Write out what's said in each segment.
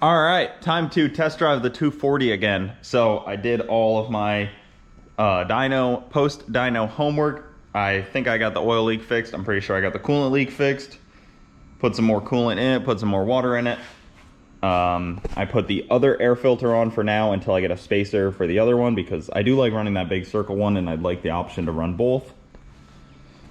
All right, time to test drive the 240 again. So I did all of my post-dyno homework. I think I got the oil leak fixed. I'm pretty sure I got the coolant leak fixed. Put some more coolant in it, put some more water in it. I put the other air filter on for now until I get a spacer for the other one, because I do like running that big circle one and I'd like the option to run both.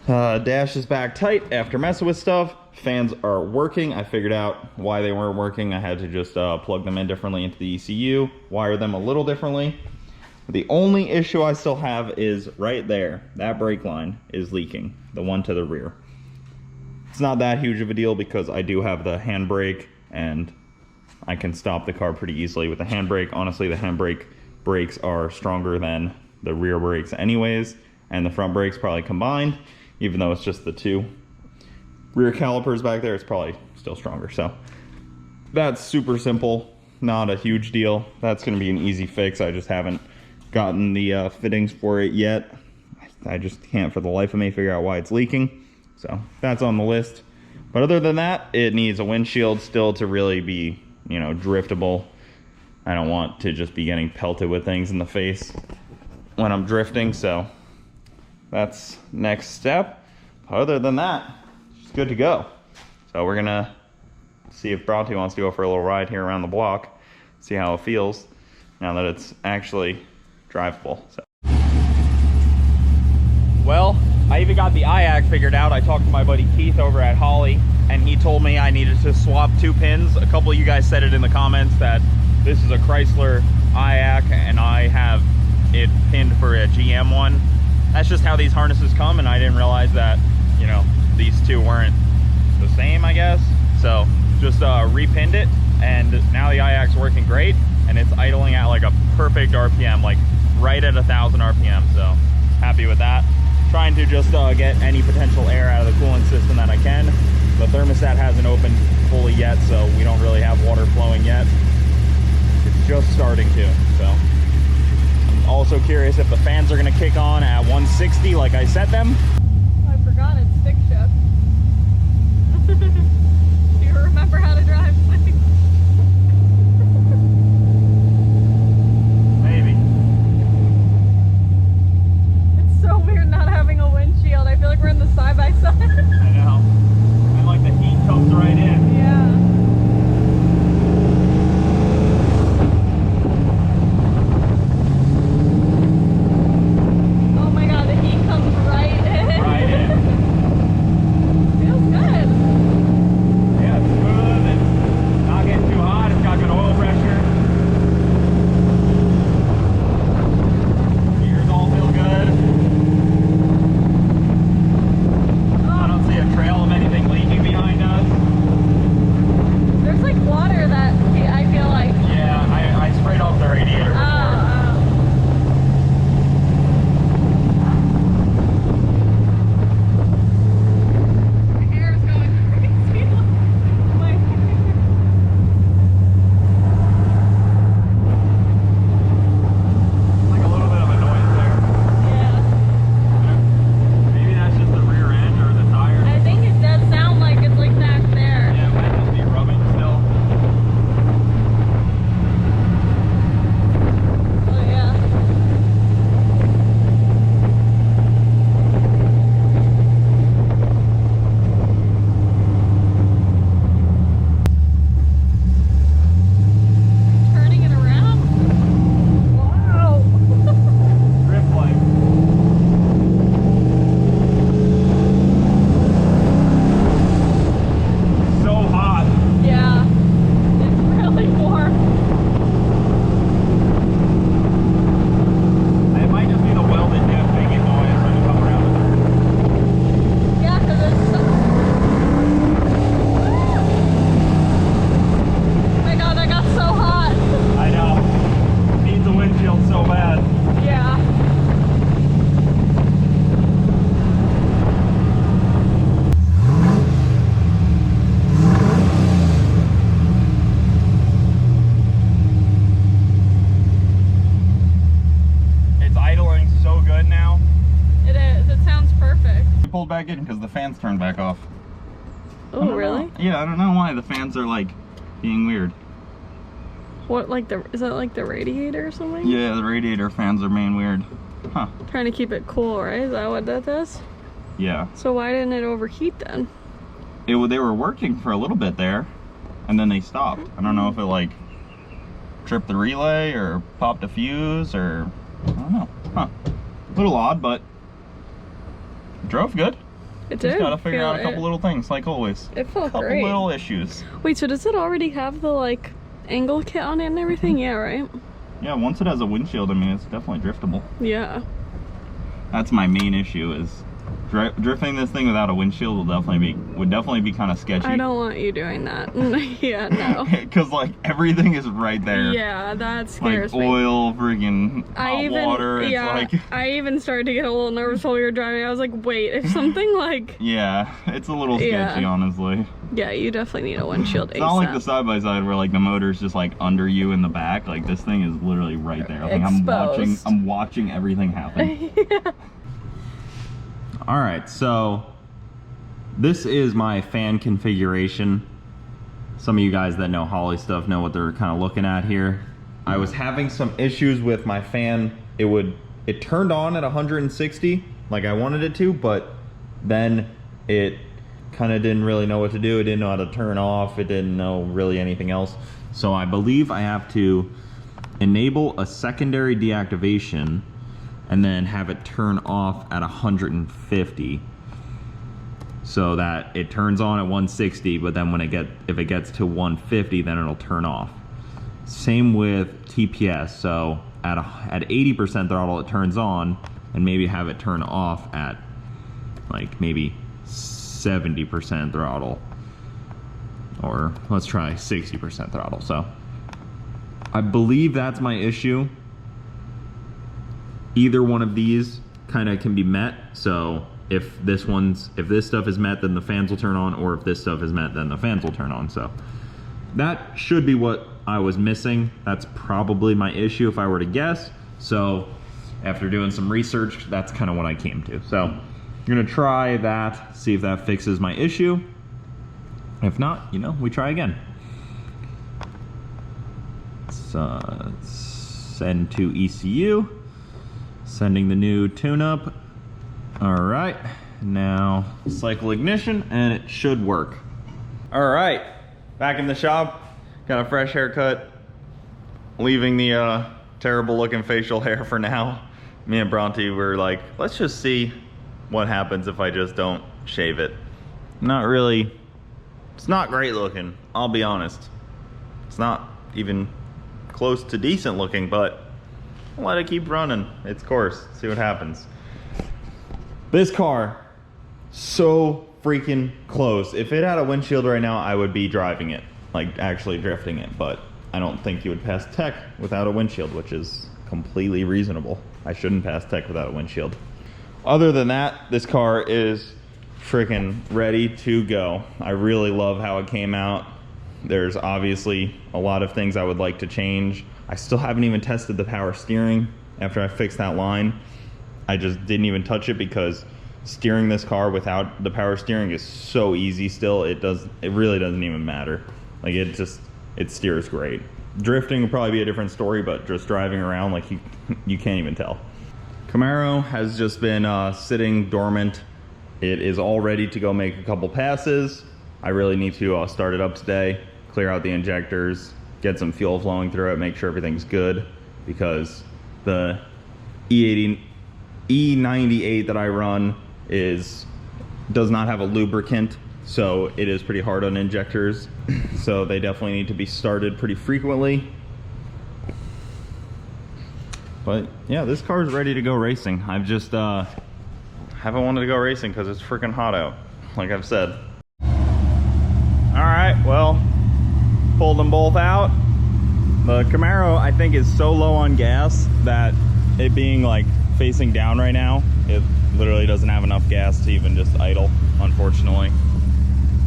Dash is back tight after messing with stuff. Fans are working. I figured out why they weren't working. I had to just plug them in differently into the ECU, wire them a little differently. The only issue I still have is right there. That brake line is leaking, the one to the rear. It's not that huge of a deal because I do have the handbrake and I can stop the car pretty easily with the handbrake. Honestly, the handbrake brakes are stronger than the rear brakes anyways, and the front brakes probably combined, even though it's just the two rear calipers back there, it's probably still stronger. So that's super simple, not a huge deal. That's going to be an easy fix. I just haven't gotten the fittings for it yet. I just can't for the life of me figure out why it's leaking. So that's on the list. But other than that, it needs a windshield still to really be, you know, driftable. I don't want to just be getting pelted with things in the face when I'm drifting. So that's next step. Other than that, good to go. So we're gonna see if Bronte wants to go for a little ride here around the block, see how it feels now that it's actually drivable. So. Well, I even got the IAC figured out. I talked to my buddy Keith over at Holly, and he told me I needed to swap 2 pins. A couple of you guys said it in the comments that this is a Chrysler IAC and I have it pinned for a GM one. That's just how these harnesses come, and I didn't realize that, you know, these two weren't the same, I guess. So just repinned it, and now the IAC's working great, and it's idling at like a perfect RPM, like right at 1,000 RPM. So happy with that. Trying to just get any potential air out of the coolant system that I can. The thermostat hasn't opened fully yet, so we don't really have water flowing yet. It's just starting to. So I'm also curious if the fans are going to kick on at 160 like I set them. I forgot it's stick shift. Do you remember how to drive stick? Maybe. It's so weird not having a windshield. I feel like we're in the side-by-side. I know. And like the heat comes right in. Yeah. Oh my god, the heat comes right in. Right in. Feels good. Yeah, it's smooth. It's not getting too hot. It's got good oil pressure. Gears all feel good. I don't see a trail of anything leaking behind us. There's like water that I feel like. Yeah, I sprayed off the radiator before. My hair is going crazy. My hair. Like a little bit of a noise there. Yeah. Maybe that's just the rear end or the tire. I think it does sound like it's like back there. Yeah, it might just be rubbing still. Oh yeah. Turning it around? Wow. Drift like. So hot. Yeah. It's really warm. It might just be the welded diff making noise when you come around the curve. Yeah, because it's so... Oh my god, I got so hot. I know. Needs a windshield so bad. Yeah. It's idling so good now. It is. It sounds perfect. Pulled back in because the fans turned back off. I Oh, don't really? know. Yeah, I don't know why the fans are like being weird. What, like is that like the radiator or something? Yeah, the radiator fans are being weird. Huh. Trying to keep it cool, right? Is that what that does? Yeah. So why didn't it overheat then? They were working for a little bit there, and then they stopped. I don't know if it like tripped the relay or popped a fuse or I don't know. Huh. A little odd, but drove good. It did. Just gotta figure feel out a couple little things, like always. It felt couple great. little issues. Wait, so does it already have the like angle kit on it and everything? Yeah, right? Yeah, once it has a windshield, I mean, it's definitely driftable. Yeah. That's my main issue is drifting this thing without a windshield would definitely be kind of sketchy. I don't want you doing that. Yeah, no. Because like everything is right there. Yeah, that scares like me. oil, friggin' hot water. Yeah, it's like I even started to get a little nervous while we were driving. I was like, wait, if something like yeah, it's a little sketchy, honestly. Yeah, you definitely need a windshield. It's not like the side by side where like the motor's just like under you in the back. Like this thing is literally right there. Like I'm watching everything happen. Yeah. All right, so this is my fan configuration. Some of you guys that know Holley stuff know what they're kind of looking at here. I was having some issues with my fan. It turned on at 160 like I wanted it to, but then it kind of didn't really know what to do. It didn't know how to turn off. It didn't know really anything else. So I believe I have to enable a secondary deactivation and then have it turn off at 150 so that it turns on at 160, but then if it gets to 150, then it'll turn off. Same with TPS. So at 80% throttle it turns on, and maybe have it turn off at like maybe 70% throttle, or let's try 60% throttle. So I believe that's my issue. Either one of these kind of can be met. So if this stuff is met, then the fans will turn on, or if this stuff is met, then the fans will turn on. So that should be what I was missing. That's probably my issue if I were to guess. So after doing some research, that's kind of what I came to. So I'm gonna try that, see if that fixes my issue. If not, we try again. So send to ECU. Sending the new tune-up. All right, now cycle ignition and it should work. All right, back in the shop, got a fresh haircut. Leaving the terrible looking facial hair for now. Me and Bronte were like, let's just see what happens if I just don't shave it. It's not great looking, I'll be honest. It's not even close to decent looking, but let it keep running its course, see what happens. This car, so freaking close. If it had a windshield right now, I would be driving it, like actually drifting it, but I don't think you would pass tech without a windshield, which is completely reasonable. I shouldn't pass tech without a windshield. Other than that, this car is freaking ready to go. I really love how it came out. There's obviously a lot of things I would like to change. I still haven't even tested the power steering after I fixed that line. I just didn't even touch it because steering this car without the power steering is so easy still. It really doesn't even matter. Like it steers great. Drifting will probably be a different story, but just driving around, like you can't even tell. Camaro has just been sitting dormant. It is all ready to go make a couple passes. I really need to start it up today, clear out the injectors, get some fuel flowing through it, make sure everything's good, because the E98 that I run does not have a lubricant, so it is pretty hard on injectors. So they definitely need to be started pretty frequently. But yeah, this car is ready to go racing. I've just haven't wanted to go racing because it's freaking hot out, like I've said. All right, well, pulled them both out. The Camaro, I think, is so low on gas that it being like facing down right now, it literally doesn't have enough gas to even just idle, unfortunately.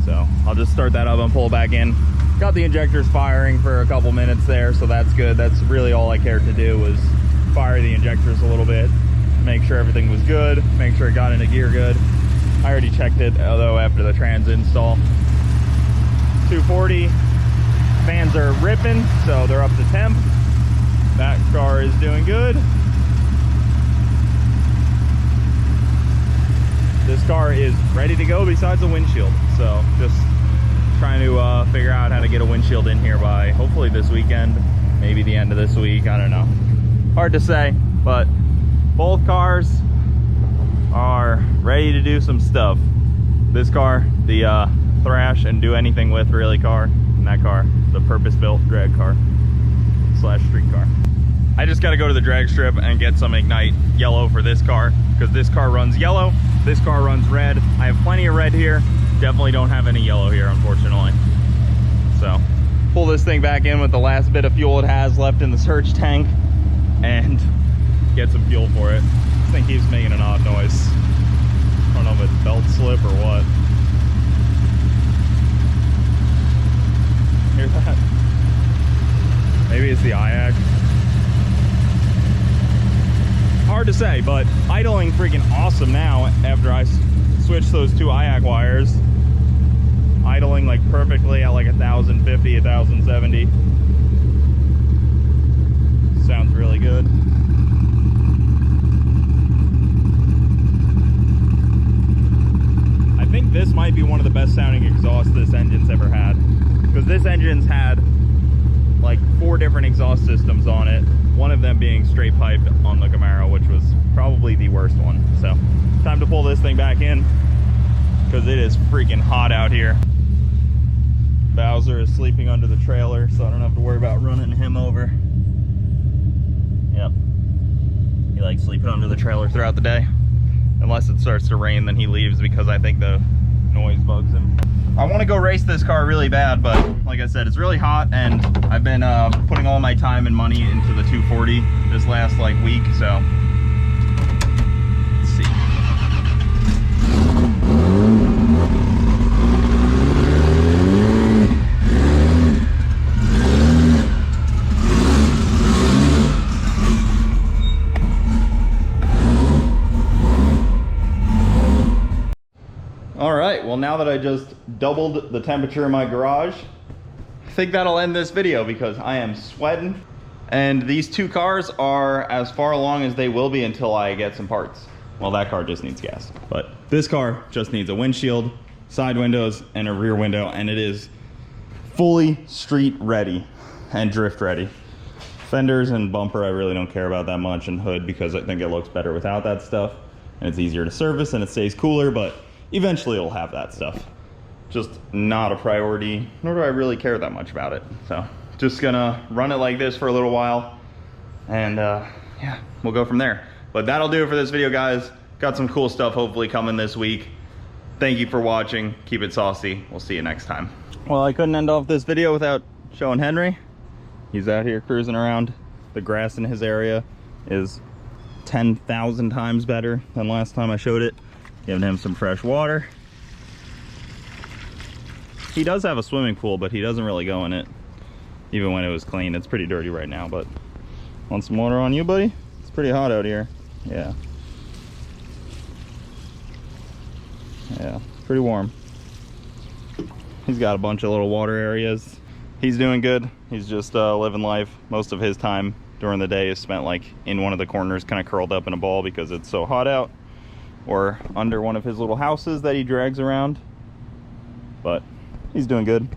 So I'll just start that up and pull back in. Got the injectors firing for a couple minutes there, so that's good. That's really all I cared to do, was fire the injectors a little bit, make sure everything was good, make sure it got into gear good. I already checked it, although after the trans install. 240, Fans are ripping, so they're up to temp. That car is doing good. This car is ready to go besides the windshield. So just trying to figure out how to get a windshield in here by hopefully this weekend, maybe the end of this week, I don't know. Hard to say, but both cars are ready to do some stuff. This car, the thrash and do anything with really car, and that car, the purpose-built drag car slash street car. I just got to go to the drag strip and get some Ignite yellow for this car, because this car runs yellow, this car runs red. I have plenty of red here, definitely don't have any yellow here, unfortunately. So pull this thing back in with the last bit of fuel it has left in the surge tank and get some fuel for it. This thing keeps making an odd noise. I don't know if it's belt slip or what. Hear that? Maybe it's the IAC. Hard to say, but idling freaking awesome now after I switched those two IAC wires. Idling like perfectly at like 1050, 1070. Sounds really good. I think this might be one of the best sounding exhausts this engine's ever had, because this engine's had like 4 different exhaust systems on it, one of them being straight pipe on the Camaro, which was probably the worst one. So time to pull this thing back in, because it is freaking hot out here. Bowser is sleeping under the trailer, so I don't have to worry about running him over. Yep, he likes sleeping under the trailer throughout the day. Unless it starts to rain, then he leaves, because I think the noise bugs him. I want to go race this car really bad, but like I said, it's really hot, and I've been putting all my time and money into the 240 this last like week, so let's see. All right, well, now that I just doubled the temperature in my garage, I think that'll end this video, because I am sweating. And these two cars are as far along as they will be until I get some parts. Well, that car just needs gas, but this car just needs a windshield, side windows, and a rear window, and it is fully street ready and drift ready. Fenders and bumper I really don't care about that much, and hood, because I think it looks better without that stuff, and it's easier to service and it stays cooler, but eventually it'll have that stuff. Just not a priority, nor do I really care that much about it. So just gonna run it like this for a little while, and yeah, we'll go from there. But that'll do it for this video, guys. Got some cool stuff hopefully coming this week. Thank you for watching. Keep it saucy. We'll see you next time. Well, I couldn't end off this video without showing Henry. He's out here cruising around. The grass in his area is 10,000 times better than last time I showed it. Giving him some fresh water. He does have a swimming pool, but he doesn't really go in it, even when it was clean. It's pretty dirty right now, but want some water on you, buddy? It's pretty hot out here. Yeah. Yeah, pretty warm. He's got a bunch of little water areas. He's doing good. He's just living life. Most of his time during the day is spent like in one of the corners, kind of curled up in a ball because it's so hot out, or under one of his little houses that he drags around. But he's doing good.